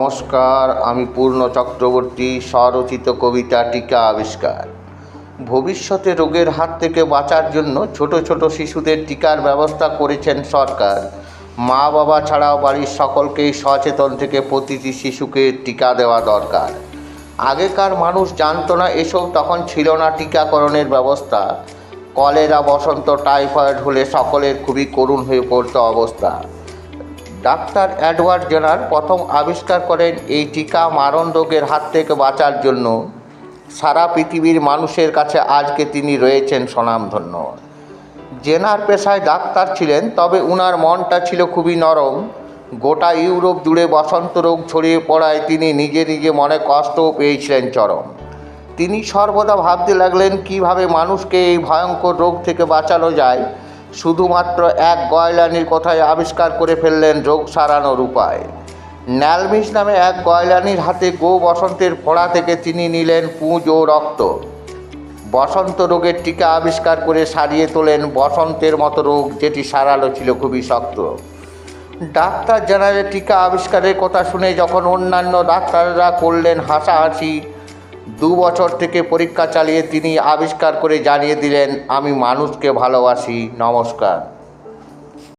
নমস্কার, আমি পূর্ণ চক্রবর্তী। স্বরচিত কবিতা টিকা আবিষ্কার। ভবিষ্যতে রোগের হাত থেকে বাঁচার জন্য ছোট ছোট শিশুদের টিকার ব্যবস্থা করেছেন সরকার। মা বাবা ছাড়াও বাড়ির সকলকেই সচেতন থেকে প্রতিটি শিশুকে টিকা দেওয়া দরকার। আগেকার মানুষ জানতো না এসব, তখন ছিল না টিকাকরণের ব্যবস্থা। কলেরা, বসন্ত, টাইফয়েড হলে সকলের খুবই করুণ হয়ে পড়ত অবস্থা। ডাক্তার এডওয়ার্ড জেনার প্রথম আবিষ্কার করেন এই টিকা মারণ রোগের হাত থেকে বাঁচার জন্য। সারা পৃথিবীর মানুষের কাছে আজকে তিনি রয়েছেন স্বনামধন্য। জেনার পেশায় ডাক্তার ছিলেন, তবে উনার মনটা ছিল খুবই নরম। গোটা ইউরোপ জুড়ে বসন্ত রোগ ছড়িয়ে পড়ায় তিনি নিজে নিজে মনে কষ্টও পেয়েছিলেন চরম। তিনি সর্বদা ভাবতে লাগলেন কিভাবে মানুষকে এই ভয়ঙ্কর রোগ থেকে বাঁচানো যায়। শুধুমাত্র এক গয়লানির কথায় আবিষ্কার করে ফেললেন রোগ সারানোর উপায়। ন্যালমিস নামে এক গয়লানির হাতে বসন্তের ফোঁড়া থেকে তিনি নিলেন পুঁজ ও রক্ত। বসন্ত রোগের টিকা আবিষ্কার করে সারিয়ে তোলেন বসন্তের মতো রোগ, যেটি সারালো ছিল খুবই শক্ত। ডাক্তার জেনারের টিকা আবিষ্কারের কথা শুনে যখন অন্যান্য ডাক্তাররা করলেন হাসাহাসি, 2 বছর থেকে পরীক্ষা চালিয়ে তিনি আবিষ্কার করে জানিয়ে দিলেন, আমি মানুষকে ভালোবাসি। নমস্কার।